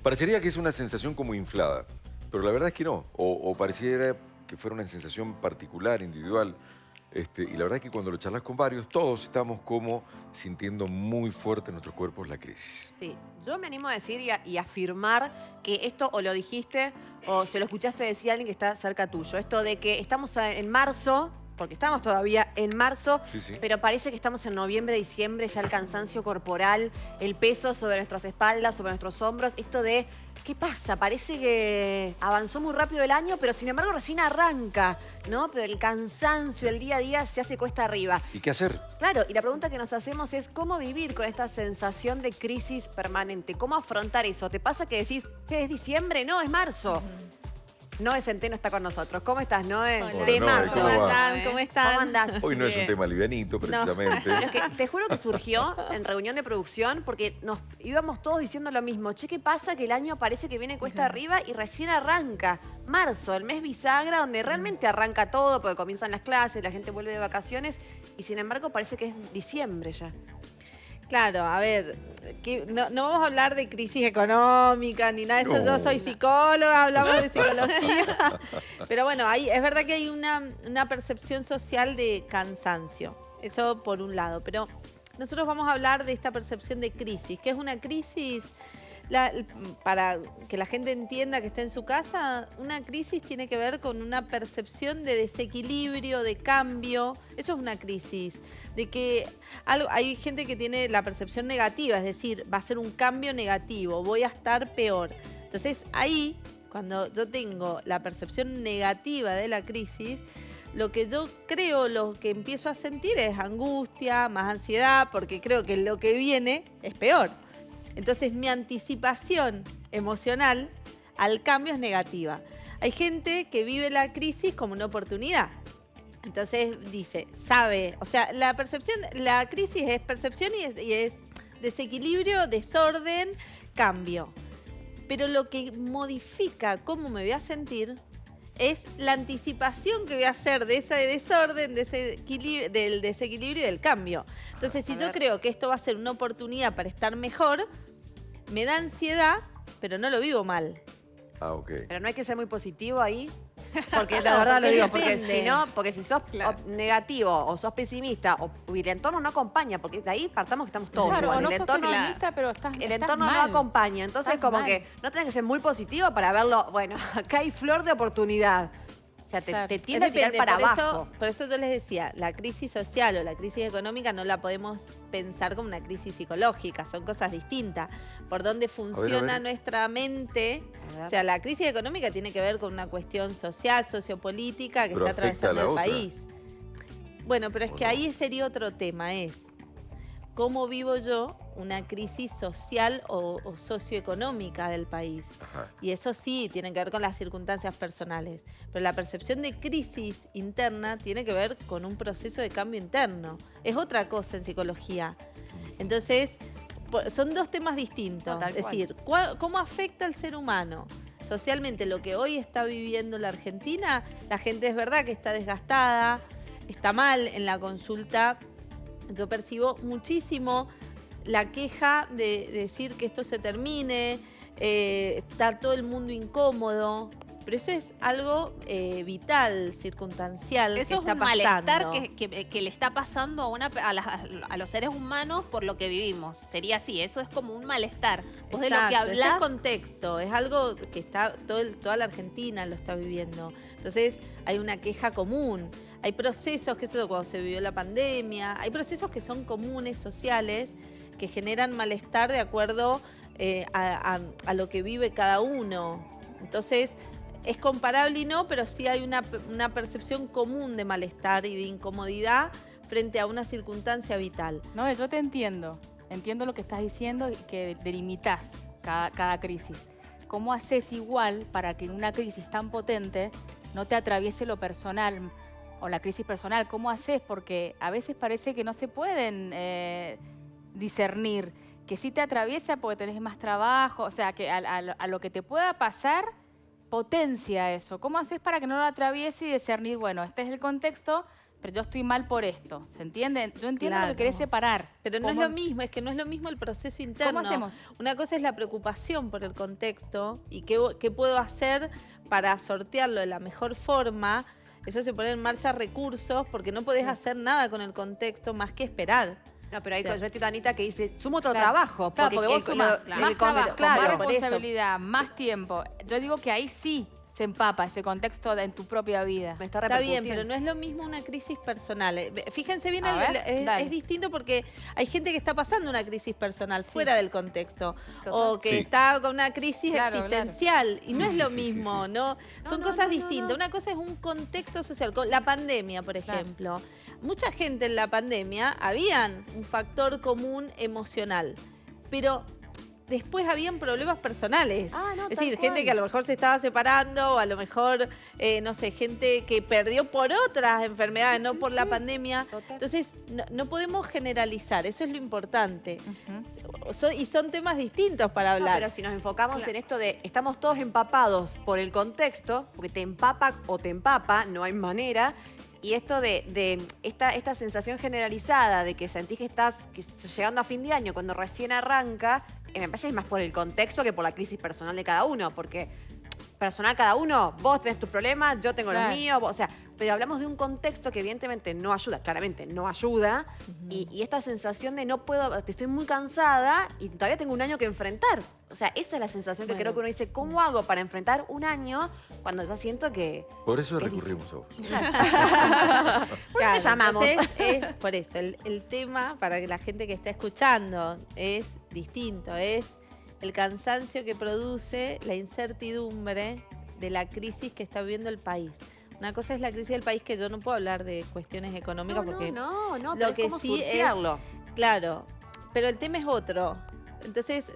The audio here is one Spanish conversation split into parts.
Parecería que es una sensación como inflada, pero la verdad es que no. O pareciera que fuera una sensación particular, individual. Y la verdad es que cuando lo charlas con varios, todos estamos como sintiendo muy fuerte en nuestros cuerpos la crisis. Sí, yo me animo a decir y afirmar que esto o lo dijiste o se lo escuchaste decir a alguien que está cerca tuyo. Esto de que estamos en marzo, porque estamos todavía en marzo, Sí, sí. pero parece que estamos en noviembre, diciembre, ya el cansancio corporal, el peso sobre nuestras espaldas, sobre nuestros hombros. Esto de, ¿qué pasa? Parece que avanzó muy rápido el año, pero sin embargo recién arranca, ¿no? Pero el cansancio, el día a día se hace cuesta arriba. ¿Y qué hacer? Claro, y la pregunta que nos hacemos es cómo vivir con esta sensación de crisis permanente. ¿Cómo afrontar eso? ¿Te pasa que decís, che, es diciembre? No, es marzo. Noé Centeno está con nosotros. ¿Cómo estás, Noé? Hola, Temazo. Noé, ¿cómo va? ¿Cómo están? ¿Cómo andás? Hoy no es un tema livianito, precisamente. Pero es que te juro que surgió en reunión de producción porque nos íbamos todos diciendo lo mismo. Che, ¿qué pasa? Que el año parece que viene cuesta arriba y recién arranca. Marzo, el mes bisagra, donde realmente arranca todo, porque comienzan las clases, la gente vuelve de vacaciones y sin embargo parece que es diciembre ya. Claro, a ver, no vamos a hablar de crisis económica ni nada de eso. No. Yo soy psicóloga, hablamos de psicología. Pero bueno, es verdad que hay una percepción social de cansancio. Eso por un lado. Pero nosotros vamos a hablar de esta percepción de crisis. ¿Qué es una crisis? Para que la gente entienda que está en su casa, una crisis tiene que ver con una percepción de desequilibrio, de cambio. Eso es una crisis. De que hay gente que tiene la percepción negativa, es decir, va a ser un cambio negativo, voy a estar peor. Entonces ahí, cuando yo tengo la percepción negativa de la crisis, lo que yo creo, lo que empiezo a sentir es angustia, más ansiedad, porque creo que lo que viene es peor. Entonces mi anticipación emocional al cambio es negativa. Hay gente que vive la crisis como una oportunidad. Entonces dice, sabe, o sea, la crisis es percepción y es desequilibrio, desorden, cambio. Pero lo que modifica cómo me voy a sentir es la anticipación que voy a hacer de ese desorden, del desequilibrio y del cambio. Entonces, si yo creo que esto va a ser una oportunidad para estar mejor, me da ansiedad, pero no lo vivo mal. Ah, ok. Pero no hay que ser muy positivo ahí. Porque la verdad lo digo, porque si sos negativo o sos pesimista o el entorno no acompaña, porque de ahí partamos que estamos todos Claro, igual. no El sos entorno, pesimista, pero el entorno no acompaña. Entonces Estás como mal. que no tenés que ser muy positivo para verlo, bueno, acá hay flor de oportunidad. O sea, Claro. te tiende a tirar Depende, para por abajo. por eso yo les decía, la crisis social o la crisis económica no la podemos pensar como una crisis psicológica, son cosas distintas. Por dónde funciona nuestra mente, A ver. o sea, la crisis económica tiene que ver con una cuestión social, sociopolítica que Pero está afecta a atravesando la el otra. país. Bueno, pero es ¿O que no? ahí sería otro tema, es cómo vivo yo una crisis social o socioeconómica del país. Ajá. Y eso sí, tiene que ver con las circunstancias personales. Pero la percepción de crisis interna tiene que ver con un proceso de cambio interno. Es otra cosa en psicología. Entonces, son dos temas distintos. No, tal Es cual. decir, ¿cómo afecta al ser humano? Socialmente, lo que hoy está viviendo la Argentina, la gente es verdad que está desgastada, está mal en la consulta. Yo percibo muchísimo la queja de decir que esto se termine, está todo el mundo incómodo, pero eso es algo vital, circunstancial, Eso que es está un malestar pasando. que le está pasando a los seres humanos por lo que vivimos. Sería así, eso es como un malestar. Vos de lo que Exacto, ese hablás, contexto, es algo que está toda la Argentina lo está viviendo. Entonces hay una queja común, hay procesos, que eso cuando se vivió la pandemia, hay procesos que son comunes, sociales, que generan malestar de acuerdo a lo que vive cada uno. Entonces es comparable y no, pero sí hay una percepción común de malestar y de incomodidad frente a una circunstancia vital. No, yo te entiendo. Entiendo lo que estás diciendo y que delimitas cada crisis. ¿Cómo haces igual para que en una crisis tan potente no te atraviese lo personal o la crisis personal? ¿Cómo haces? Porque a veces parece que no se pueden discernir, que sí te atraviesa porque tenés más trabajo, o sea, que a lo que te pueda pasar potencia eso. ¿Cómo haces para que no lo atraviese y discernir, bueno, este es el contexto, pero yo estoy mal por esto, ¿se entiende? Yo entiendo lo Claro. que querés separar. Pero no es ¿Cómo- lo mismo, es que no es lo mismo el proceso interno. ¿Cómo hacemos? Una cosa es la preocupación por el contexto y qué puedo hacer para sortearlo de la mejor forma. Eso se pone en marcha recursos porque no podés hacer nada con el contexto más que esperar. No, pero ahí O sea, yo estoy Anita que dice, sumo otro Claro. trabajo. Claro, porque vos el- sumás el- más el- trabajo, claro, más por eso. responsabilidad, más tiempo. Yo digo que ahí sí se empapa ese contexto en tu propia vida. me está Está bien, repercutiendo. pero no es lo mismo una crisis personal. Fíjense bien, A ver, dale. es distinto porque hay gente que está pasando una crisis personal fuera del contexto o que Sí. está con una crisis Claro, existencial y Sí, no es sí, lo sí, mismo, sí. ¿no? Son no, cosas no, distintas. no. Una cosa es un contexto social, con la pandemia, por Claro. ejemplo. Mucha gente en la pandemia habían un factor común emocional, pero después habían problemas personales. Ah, no, Es decir, tal gente cual. que a lo mejor se estaba separando, o a lo mejor, no sé, gente que perdió por otras enfermedades, no por la pandemia. Total. Entonces, no podemos generalizar, eso es lo importante. Ujú. Y son temas distintos para No, hablar. pero si nos enfocamos Claro. en esto de estamos todos empapados por el contexto, porque te empapa o te empapa, no hay manera. Y esto de esta sensación generalizada de que sentís que estás llegando a fin de año cuando recién arranca, me parece que es más por el contexto que por la crisis personal de cada uno, porque personal cada uno, vos tenés tus problemas, yo tengo Claro. los míos, o sea, pero hablamos de un contexto que evidentemente no ayuda, claramente no ayuda, y esta sensación de no puedo, estoy muy cansada y todavía tengo un año que enfrentar. O sea, esa es la sensación que Bueno. creo que uno dice, ¿cómo hago para enfrentar un año cuando ya siento que... Por eso Es recurrimos a vos. ¿Por qué te llamamos? Entonces, por eso, el tema para que la gente que está escuchando es distinto, es el cansancio que produce la incertidumbre de la crisis que está viviendo el país. Una cosa es la crisis del país, que yo no puedo hablar de cuestiones económicas porque no, lo pero es que como sí es- surfearlo. claro, pero el tema es otro. Entonces,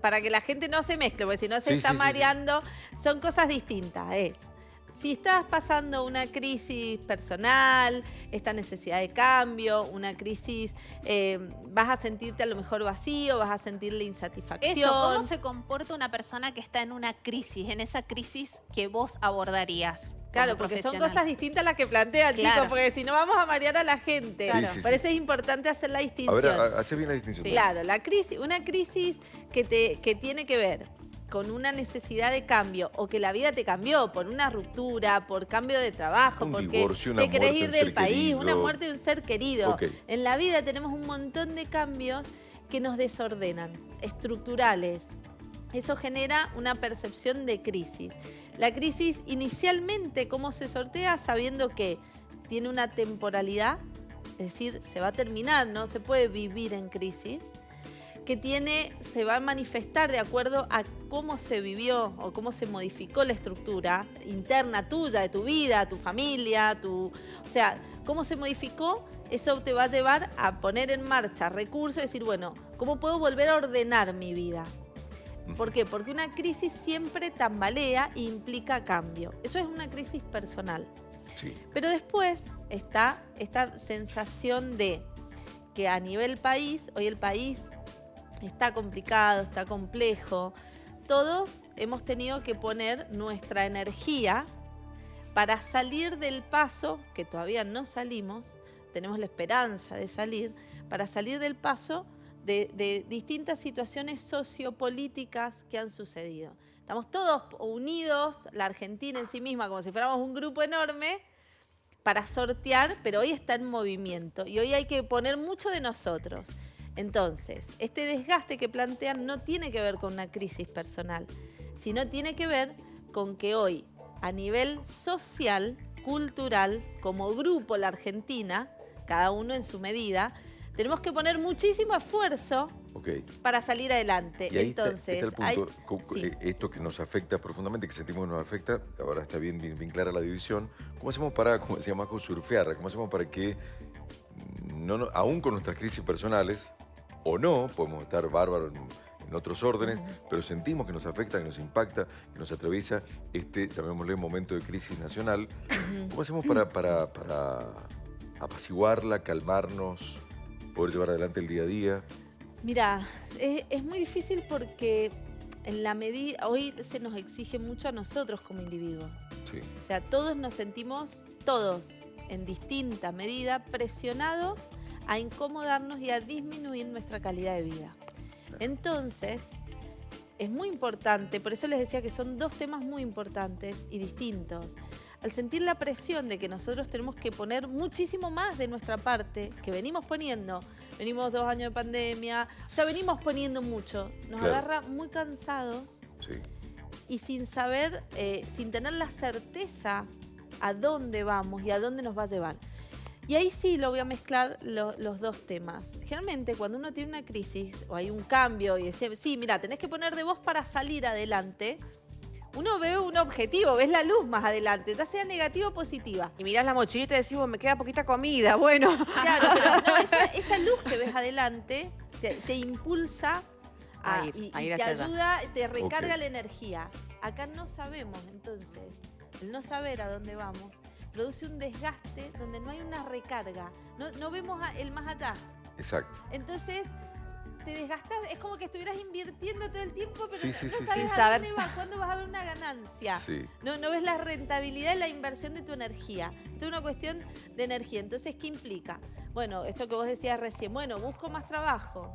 para que la gente no se mezcle, porque si no se Sí, está sí, sí, sí. mareando, son cosas distintas. Si estás pasando una crisis personal, esta necesidad de cambio, una crisis, vas a sentirte a lo mejor vacío, vas a sentirle insatisfacción. Eso, ¿cómo se comporta una persona que está en una crisis, en esa crisis que vos abordarías? Claro, como porque son profesional? cosas distintas las que plantean, Claro. chicos, porque si no vamos a marear a la gente. Sí, sí, Por sí. eso es importante hacer la A distinción. ver, hace bien la distinción. Claro, una crisis que tiene que ver con una necesidad de cambio o que la vida te cambió por una ruptura, por cambio de trabajo, Un porque divorcio, una te querés muerte de ir un del ser país, querido. una muerte de un ser querido. Ok. En la vida tenemos un montón de cambios que nos desordenan, estructurales. Eso genera una percepción de crisis. La crisis inicialmente, ¿cómo se sortea? Sabiendo que tiene una temporalidad, es decir, se va a terminar, no se puede vivir en crisis, que se va a manifestar de acuerdo a cómo se vivió o cómo se modificó la estructura interna tuya, de tu vida, tu familia, o sea, cómo se modificó. Eso te va a llevar a poner en marcha recursos y decir, bueno, ¿cómo puedo volver a ordenar mi vida? ¿Por qué? Porque una crisis siempre tambalea e implica cambio. Eso es una crisis personal. Sí. Pero después está esta sensación de que a nivel país, hoy el país está complicado, está complejo. Todos hemos tenido que poner nuestra energía para salir del paso, que todavía no salimos, tenemos la esperanza de salir, para salir del paso de distintas situaciones sociopolíticas que han sucedido. Estamos todos unidos, la Argentina en sí misma, como si fuéramos un grupo enorme, para sortear, pero hoy está en movimiento y hoy hay que poner mucho de nosotros. Entonces, este desgaste que plantean no tiene que ver con una crisis personal, sino tiene que ver con que hoy, a nivel social, cultural, como grupo la Argentina, cada uno en su medida, tenemos que poner muchísimo esfuerzo Ok. para salir adelante. Y ahí Entonces, está el punto, sí. esto que nos afecta profundamente, que sentimos que nos afecta, ahora está bien clara la división. ¿Cómo hacemos para, como decía Majo, surfearla? ¿Cómo hacemos para que, aún con nuestras crisis personales, o no, podemos estar bárbaros en otros órdenes, pero sentimos que nos afecta, que nos impacta, que nos atraviesa llamémosle, momento de crisis nacional? ¿Cómo hacemos para apaciguarla, calmarnos, poder llevar adelante el día a día? Mira, es muy difícil porque en la medida, hoy se nos exige mucho a nosotros como individuos. Sí. O sea, todos nos sentimos, todos, en distinta medida, presionados a incomodarnos y a disminuir nuestra calidad de vida. Entonces, es muy importante, por eso les decía que son dos temas muy importantes y distintos. Al sentir la presión de que nosotros tenemos que poner muchísimo más de nuestra parte, que venimos poniendo, venimos 2 años de pandemia, o sea, venimos poniendo mucho, nos Claro. agarra muy cansados Sí. y sin saber, sin tener la certeza a dónde vamos y a dónde nos va a llevar. Y ahí sí lo voy a mezclar los dos temas. Generalmente cuando uno tiene una crisis o hay un cambio y dice, sí, mira, tenés que poner de vos para salir adelante, uno ve un objetivo, ves la luz más adelante, ya sea negativa o positiva. Y mirás la mochilita y decís, "Bueno, me queda poquita comida". Bueno, Claro, pero no, esa luz que ves adelante te impulsa A a ir y hacia te allá. ayuda, te recarga Ok. la energía. Acá no sabemos, entonces, el no saber a dónde vamos produce un desgaste donde no hay una recarga, no vemos el más allá. Exacto. Entonces, te desgastas, es como que estuvieras invirtiendo todo el tiempo, pero Sí, sí, no sí, sabes sí. a dónde vas, cuándo vas a ver una ganancia. Sí. No ves la rentabilidad de la inversión de tu energía. Esto es una cuestión de energía. Entonces, ¿qué implica? Bueno, esto que vos decías recién, bueno, busco más trabajo.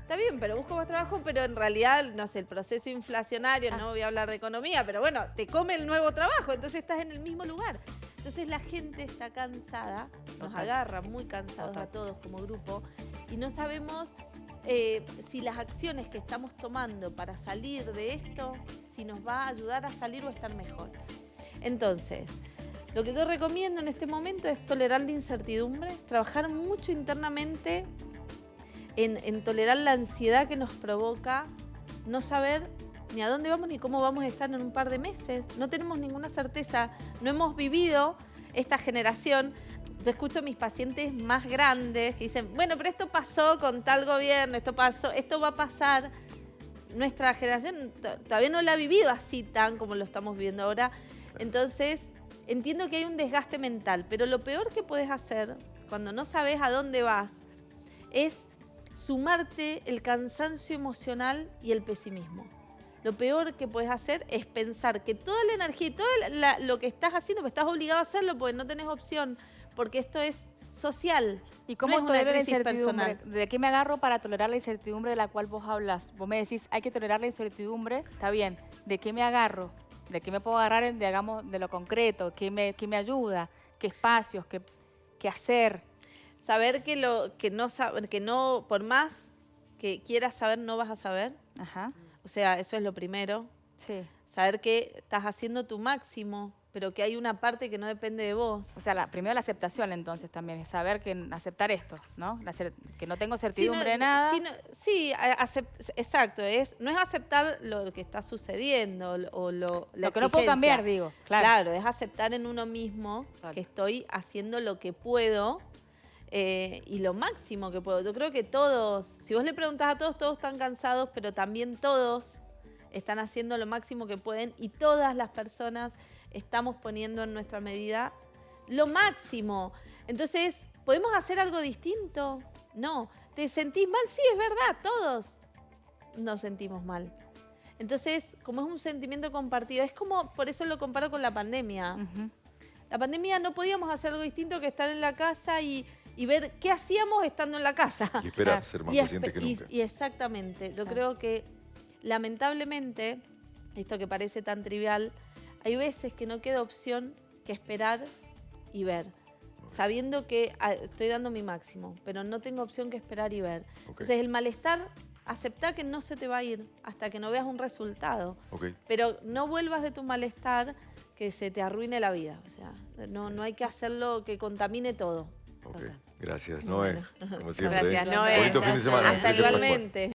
Está bien, pero busco más trabajo, pero en realidad, no sé, el proceso inflacionario, no voy a hablar de economía, pero bueno, te come el nuevo trabajo, entonces estás en el mismo lugar. Entonces la gente está cansada, nos Total. agarra muy cansados Total. a todos como grupo y no sabemos si las acciones que estamos tomando para salir de esto, si nos va a ayudar a salir o a estar mejor. Entonces, lo que yo recomiendo en este momento es tolerar la incertidumbre, trabajar mucho internamente en tolerar la ansiedad que nos provoca no saber ni a dónde vamos ni cómo vamos a estar en un par de meses. No tenemos ninguna certeza, no hemos vivido esta generación. Yo escucho a mis pacientes más grandes que dicen, bueno, pero esto pasó con tal gobierno, esto pasó, esto va a pasar. Nuestra generación todavía no la ha vivido así tan como lo estamos viviendo ahora. Entonces, entiendo que hay un desgaste mental, pero lo peor que puedes hacer cuando no sabes a dónde vas es sumarte el cansancio emocional y el pesimismo. Lo peor que puedes hacer es pensar que toda la energía y todo lo que estás haciendo, pues estás obligado a hacerlo porque no tenés opción, porque esto es social. ¿Y cómo no es una tolero la crisis incertidumbre? personal. ¿De qué me agarro para tolerar la incertidumbre de la cual vos hablas? Vos me decís, hay que tolerar la incertidumbre, está bien. ¿De qué me agarro? ¿De qué me puedo agarrar, digamos, de lo concreto? ¿Qué me ayuda? ¿Qué espacios? ¿Qué hacer? Saber que no, por más que quieras saber, no vas a saber. Ajá, O sea, eso es lo primero. sí. Saber que estás haciendo tu máximo, pero que hay una parte que no depende de vos. O sea, primero la aceptación entonces también, es saber que aceptar esto, ¿no? que no tengo Sí, certidumbre de nada. Exacto. No es aceptar lo que está sucediendo o la Lo que no puedo exigencia. cambiar, digo. Claro. Claro, es aceptar en uno mismo Claro. que estoy haciendo lo que puedo y lo máximo que puedo. Yo creo que todos, si vos le preguntás a todos, todos están cansados, pero también todos están haciendo lo máximo que pueden y todas las personas estamos poniendo en nuestra medida lo máximo. Entonces, ¿podemos hacer algo distinto? No. ¿Te sentís mal? Sí, es verdad, todos nos sentimos mal. Entonces, como es un sentimiento compartido, es como, por eso lo comparo con la pandemia. Ujú. La pandemia no podíamos hacer algo distinto que estar en la casa y ver qué hacíamos estando en la casa. Y esperar Claro. ser más Y paciente que nunca. y exactamente, yo Claro. creo que lamentablemente, esto que parece tan trivial, hay veces que no queda opción que esperar y ver, sabiendo que estoy dando mi máximo, pero no tengo opción que esperar y ver. Ok. Entonces el malestar, aceptá que no se te va a ir hasta que no veas un resultado, Ok. pero no vuelvas de tu malestar que se te arruine la vida. O sea, no hay que hacerlo que contamine todo. Ok. Gracias, Noé. Bueno. Como siempre. Gracias, Noé. Bonito fin de semana. Hasta Gracias por jugar. Igualmente.